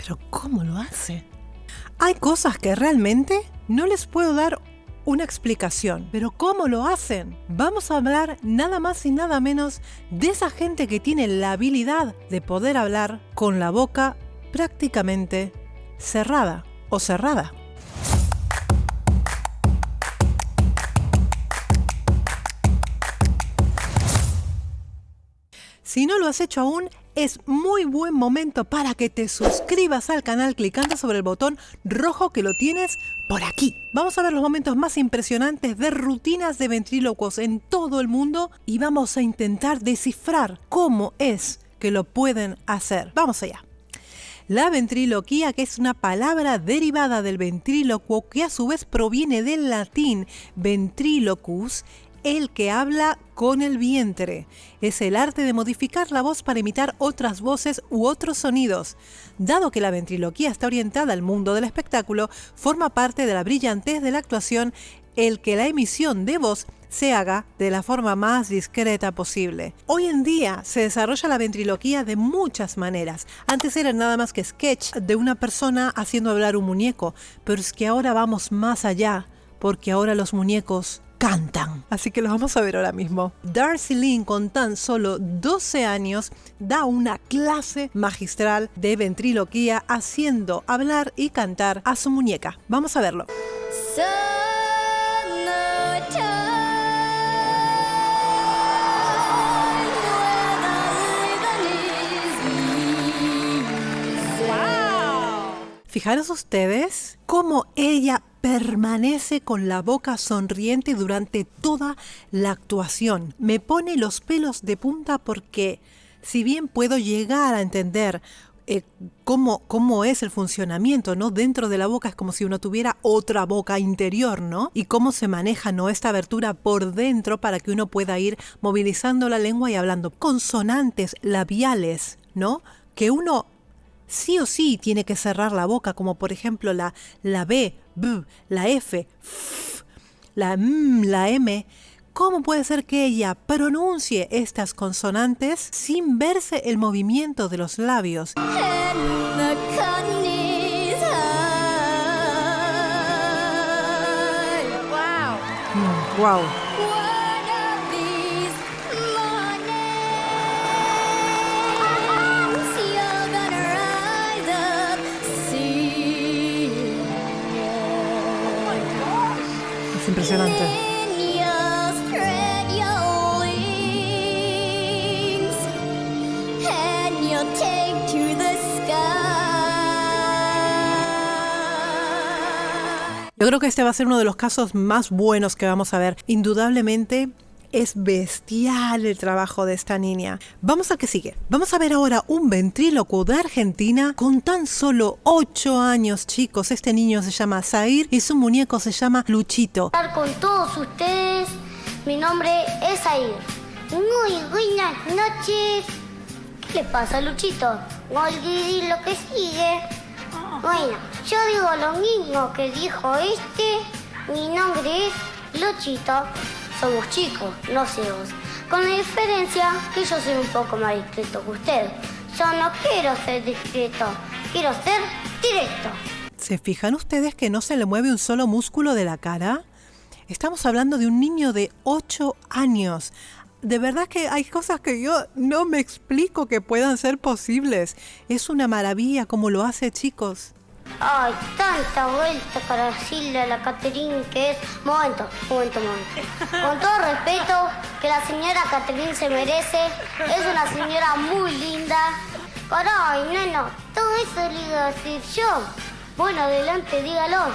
Pero ¿cómo lo hace? Hay cosas que realmente no les puedo dar una explicación. Pero ¿cómo lo hacen? Vamos a hablar nada más y nada menos de esa gente que tiene la habilidad de poder hablar con la boca prácticamente cerrada o cerrada. Si no lo has hecho aún, es muy buen momento para que te suscribas al canal clicando sobre el botón rojo que lo tienes por aquí. Vamos a ver los momentos más impresionantes de rutinas de ventrílocos en todo el mundo y vamos a intentar descifrar cómo es que lo pueden hacer. Vamos allá. La ventriloquía, que es una palabra derivada del ventrílocuo, que a su vez proviene del latín ventriloquus, el que habla con el vientre. Es el arte de modificar la voz para imitar otras voces u otros sonidos. Dado que la ventriloquía está orientada al mundo del espectáculo, forma parte de la brillantez de la actuación el que la emisión de voz se haga de la forma más discreta posible. Hoy en día se desarrolla la ventriloquía de muchas maneras. Antes era nada más que sketch de una persona haciendo hablar un muñeco, pero es que ahora vamos más allá, porque ahora los muñecos cantan. Así que los vamos a ver ahora mismo. Darcy Lynn, con tan solo 12 años, da una clase magistral de ventriloquía haciendo hablar y cantar a su muñeca. Vamos a verlo. Fijaros ustedes cómo ella permanece con la boca sonriente durante toda la actuación. Me pone los pelos de punta porque, si bien puedo llegar a entender cómo es el funcionamiento, ¿no? Dentro de la boca es como si uno tuviera otra boca interior, ¿no? Y cómo se maneja, ¿no? Esta abertura por dentro para que uno pueda ir movilizando la lengua y hablando. Consonantes labiales, ¿no? Que uno sí o sí tiene que cerrar la boca, como por ejemplo la B, B, la F, F, la M, la M. ¿Cómo puede ser que ella pronuncie estas consonantes sin verse el movimiento de los labios? Wow. Es impresionante. Yo creo que este va a ser uno de los casos más buenos que vamos a ver. Indudablemente es bestial el trabajo de esta niña. Vamos al que sigue. Vamos a ver ahora un ventrílocuo de Argentina con tan solo 8 años, chicos. Este niño se llama Zair y su muñeco se llama Luchito. Con todos ustedes, mi nombre es Zair. Muy buenas noches. ¿Qué le pasa, Luchito? No olvidé lo que sigue. Bueno, yo digo lo mismo que dijo este. Mi nombre es Luchito. Somos chicos, no ciegos. Con la diferencia que yo soy un poco más discreto que usted. Yo no quiero ser discreto, quiero ser directo. ¿Se fijan ustedes que no se le mueve un solo músculo de la cara? Estamos hablando de un niño de 8 años. De verdad que hay cosas que yo no me explico que puedan ser posibles. Es una maravilla como lo hace, chicos. Ay, tanta vuelta para decirle a la Catherine que es... Momento. Con todo respeto que la señora Catherine se merece, es una señora muy linda. Caray, neno, todo eso le iba a decir yo. Bueno, adelante, dígalo.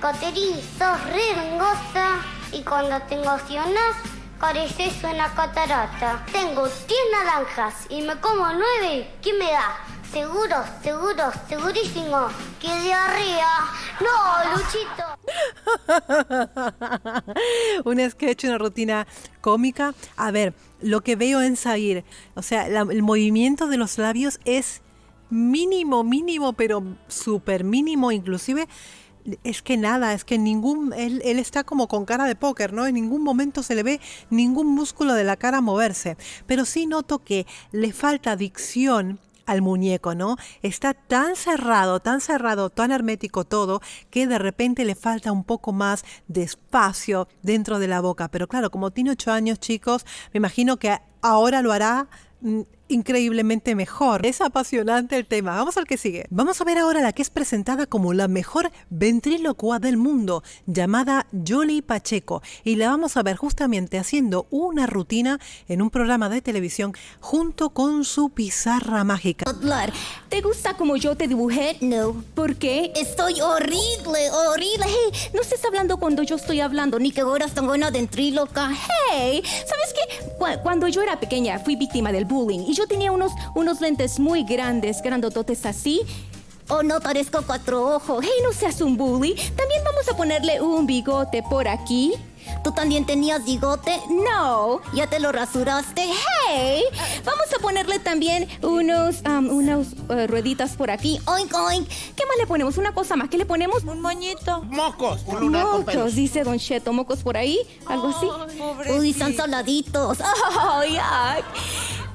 Catherine, sos re hermosa y cuando te emocionas, pareces una catarata. Tengo 10 naranjas y me como 9, ¿qué me da? Segurísimo, que diarrea. ¡No, Luchito! Un sketch, una rutina cómica. A ver, lo que veo en Zair, o sea, el movimiento de los labios es mínimo, pero súper mínimo, inclusive. Es que nada, es que él está como con cara de póker, ¿no? En ningún momento se le ve ningún músculo de la cara moverse. Pero sí noto que le falta dicción al muñeco, ¿no? Está tan cerrado, tan hermético todo, que de repente le falta un poco más de espacio dentro de la boca. Pero claro, como tiene 8 años, chicos, me imagino que ahora lo hará increíblemente mejor. Es apasionante el tema. Vamos al que sigue. Vamos a ver ahora la que es presentada como la mejor ventrílocua del mundo, llamada Yoli Pacheco, y la vamos a ver justamente haciendo una rutina en un programa de televisión junto con su pizarra mágica. ¿Te gusta como yo te dibujé? No. ¿Por qué? Estoy horrible. Hey, no estés hablando cuando yo estoy hablando, ni que ahora tengo una ventríloca. Hey, ¿sabes qué? Cuando yo era pequeña fui víctima del bullying y yo tenía unos lentes muy grandes, grandototes así. Oh, no parezco 4 ojos. Hey, no seas un bully. También vamos a ponerle un bigote por aquí. ¿Tú también tenías bigote? No. ¿Ya te lo rasuraste? Hey, vamos a ponerle también unas rueditas por aquí. Oink, oink. ¿Qué más le ponemos? Una cosa más. ¿Qué le ponemos? Un moñito. Mocos, un lunar con pelos. Mocos, dice Don Cheto. ¿Mocos por ahí? ¿Algo así? Uy, están saladitos. Oh, yuck.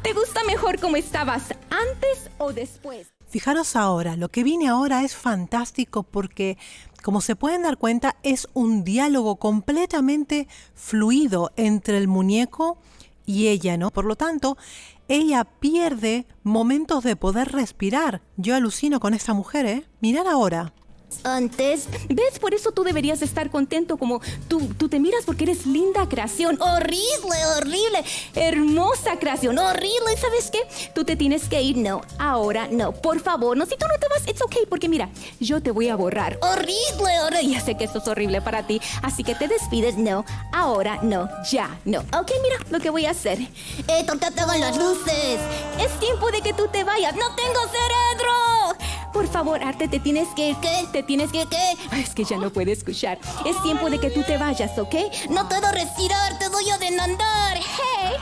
¿Te gusta mejor como estabas antes o después? Fijaros ahora, lo que viene ahora es fantástico porque, como se pueden dar cuenta, es un diálogo completamente fluido entre el muñeco y ella, ¿no? Por lo tanto, ella pierde momentos de poder respirar. Yo alucino con esta mujer, ¿eh? Mirad ahora. Antes, ¿ves? Por eso tú deberías estar contento, como tú te miras porque eres linda creación. Horrible, hermosa creación, horrible. ¿Sabes qué? Tú te tienes que ir. No, ahora no, por favor, no, si tú no te vas, it's okay, porque mira, yo te voy a borrar. Horrible, ya sé que esto es horrible para ti, así que te despides. No, ahora no, ya, no. Ok, mira lo que voy a hacer. ¿Por qué te hagan las luces? Es tiempo de que tú te vayas. ¡No tengo cerebro! Por favor, Arte, te tienes que ir. ¿Qué? ¿Te tienes que qué? Ay, es que ya no puede escuchar. Es tiempo de que tú te vayas, ¿ok? No puedo respirar, te voy a demandar. Hey.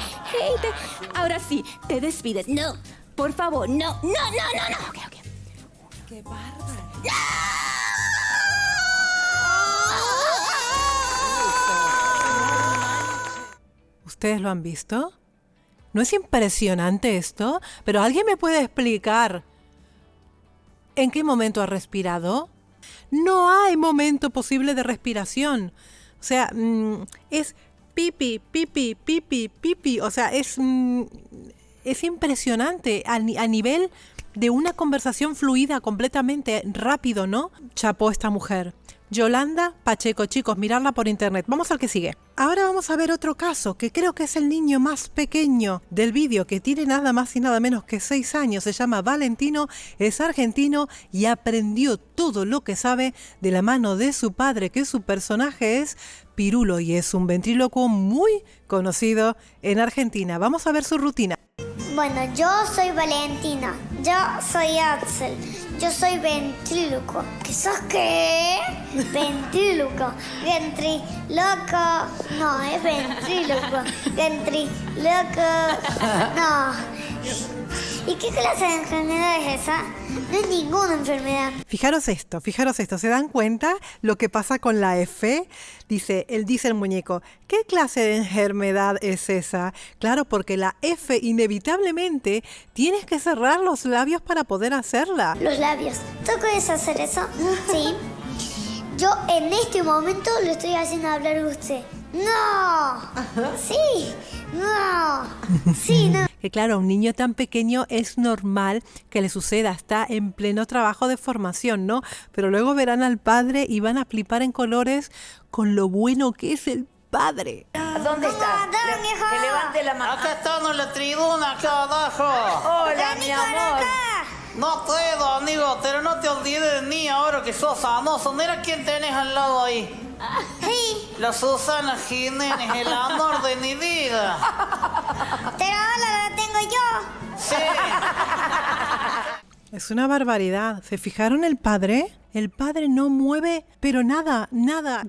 Ahora sí, te despides. No, por favor, no. Ok. ¡Qué bárbaro! ¿Ustedes lo han visto? ¿No es impresionante esto? Pero ¿alguien me puede explicar en qué momento ha respirado? No hay momento posible de respiración. O sea, es pipi. O sea, es impresionante a nivel de una conversación fluida completamente rápido, ¿no? Chapó esta mujer. Yolanda Pacheco, chicos, miradla por internet. Vamos al que sigue. Ahora vamos a ver otro caso, que creo que es el niño más pequeño del vídeo, que tiene nada más y nada menos que 6 años. Se llama Valentino, es argentino y aprendió todo lo que sabe de la mano de su padre, que su personaje es Pirulo y es un ventrílocuo muy conocido en Argentina. Vamos a ver su rutina. Bueno, yo soy Valentina. Yo soy Axel. Yo soy ventríloco. ¿Qué sos qué? Ventríloco. Ventriloco. No, es ventríloco. Ventriloco. No. ¿Y qué clase de enfermedad es esa? No es ninguna enfermedad. Fijaros esto. ¿Se dan cuenta lo que pasa con la F? Dice el muñeco, ¿qué clase de enfermedad es esa? Claro, porque la F inevitablemente tienes que cerrar los labios para poder hacerla. Los labios. ¿Tú puedes hacer eso? Sí. Yo en este momento le estoy haciendo hablar a usted. ¡No! Sí. No. Sí, no. Que claro, a un niño tan pequeño es normal que le suceda, está en pleno trabajo de formación, ¿no? Pero luego verán al padre y van a flipar en colores con lo bueno que es el padre. ¿Dónde está? Que levante la mano. Acá estamos en la tribuna, acá abajo. Hola, mi amor. No puedo, amigo, pero no te olvides de mí ahora que sos famoso. Mira quién tenés al lado ahí. Sí. La Susana Jiménez, el amor de mi vida. Pero ahora la tengo yo. Sí. Es una barbaridad. ¿Se fijaron el padre? El padre no mueve, pero nada.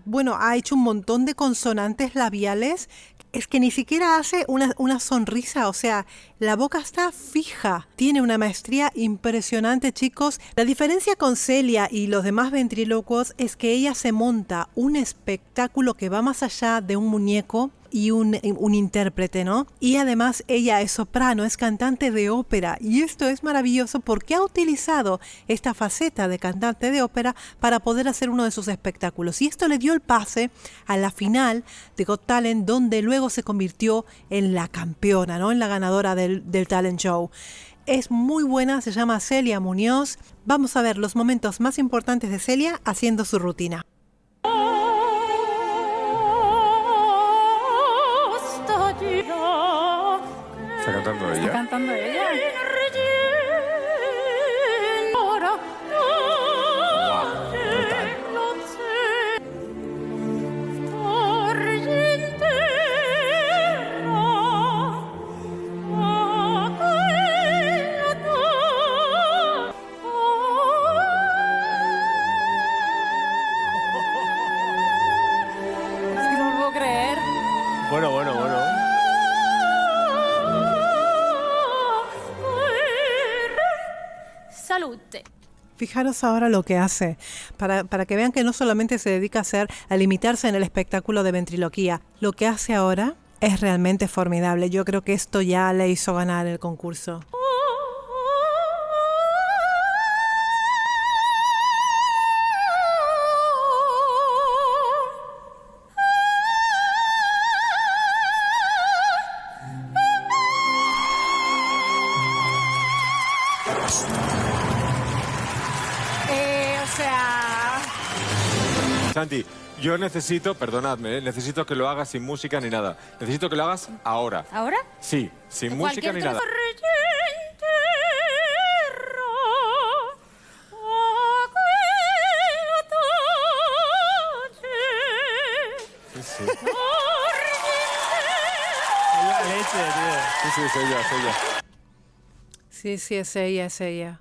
Bueno, ha hecho un montón de consonantes labiales. Es que ni siquiera hace una sonrisa, o sea, la boca está fija. Tiene una maestría impresionante, chicos. La diferencia con Celia y los demás ventrílocuos es que ella se monta un espectáculo que va más allá de un muñeco. y un intérprete, ¿no? Y además ella es soprano, es cantante de ópera. Y esto es maravilloso porque ha utilizado esta faceta de cantante de ópera para poder hacer uno de sus espectáculos. Y esto le dio el pase a la final de Got Talent, donde luego se convirtió en la campeona, ¿no? En la ganadora del talent show. Es muy buena, se llama Celia Muñoz. Vamos a ver los momentos más importantes de Celia haciendo su rutina. ¿Está cantando ella? ¿Está cantando ella? Es que no lo puedo creer. Bueno. Salute. Fijaros ahora lo que hace, para que vean que no solamente se dedica a limitarse en el espectáculo de ventriloquía. Lo que hace ahora es realmente formidable. Yo creo que esto ya le hizo ganar el concurso. Santi, yo necesito, perdonadme, necesito que lo hagas sin música ni nada. Necesito que lo hagas ahora. ¿Ahora? Sí, sin música ni nada. Sí. La leche, tío. Sí, es ella, es ella. Sí, es ella, es ella.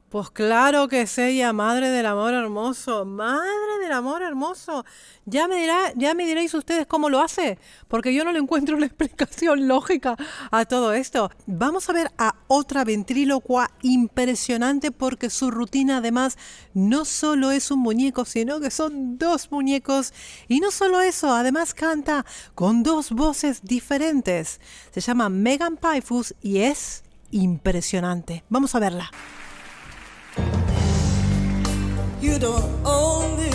Pues claro que es ella, madre del amor hermoso, madre del amor hermoso. Ya me diréis ustedes cómo lo hace, porque yo no le encuentro una explicación lógica a todo esto. Vamos a ver a otra ventrílocua impresionante, porque su rutina además no solo es un muñeco, sino que son dos muñecos. Y no solo eso, además canta con dos voces diferentes. Se llama Megan Pfeiffer y es impresionante. Vamos a verla. You don't own me.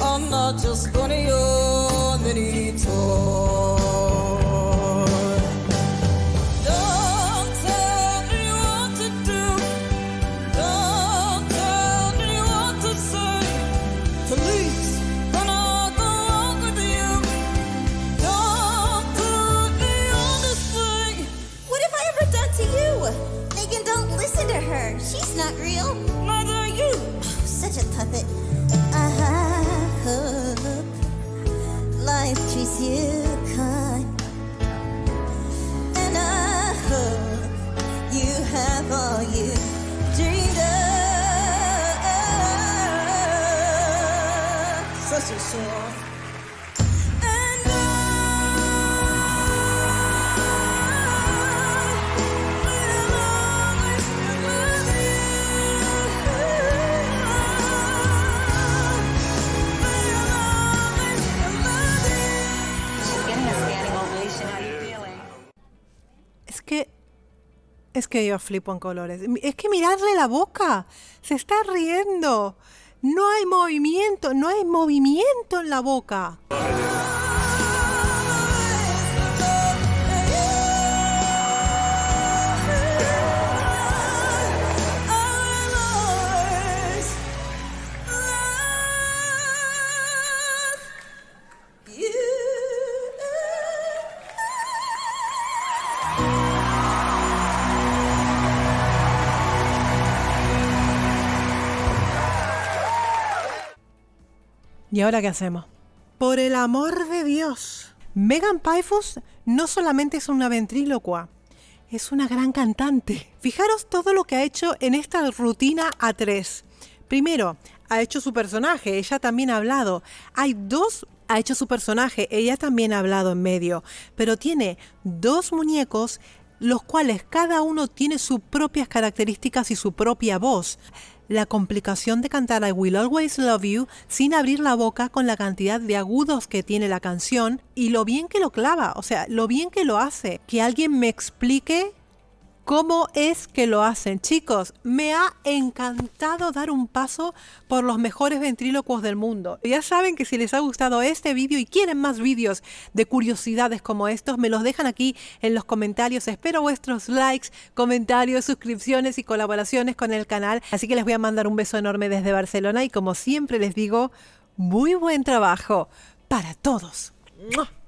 I'm not just one of your many toys. Don't tell me what to do. Don't tell me what to say. Police, when I go out with you. Don't put me on display. What have I ever done to you? Megan, don't listen to her. She's not real. Neither are you. Such a puppet. I hope life treats you kind. And I hope you have all you dreamed of. Such a show. Es que yo flipo en colores. Es que miradle la boca. Se está riendo. No hay movimiento en la boca. ¿Y ahora qué hacemos? Por el amor de Dios. Megan Pfeiffer no solamente es una ventrílocua, es una gran cantante. Fijaros todo lo que ha hecho en esta rutina A3. Primero, ha hecho su personaje, ella también ha hablado. Ha hecho su personaje, ella también ha hablado en medio. Pero tiene dos muñecos, los cuales cada uno tiene sus propias características y su propia voz. la complicación de cantar I Will Always Love You sin abrir la boca con la cantidad de agudos que tiene la canción y lo bien que lo clava, o sea, lo bien que lo hace. Que alguien me explique cómo es que lo hacen. Chicos, me ha encantado dar un paso por los mejores ventrílocuos del mundo. Ya saben que si les ha gustado este vídeo y quieren más vídeos de curiosidades como estos, me los dejan aquí en los comentarios. Espero vuestros likes, comentarios, suscripciones y colaboraciones con el canal. Así que les voy a mandar un beso enorme desde Barcelona y como siempre les digo, muy buen trabajo para todos. ¡Mua!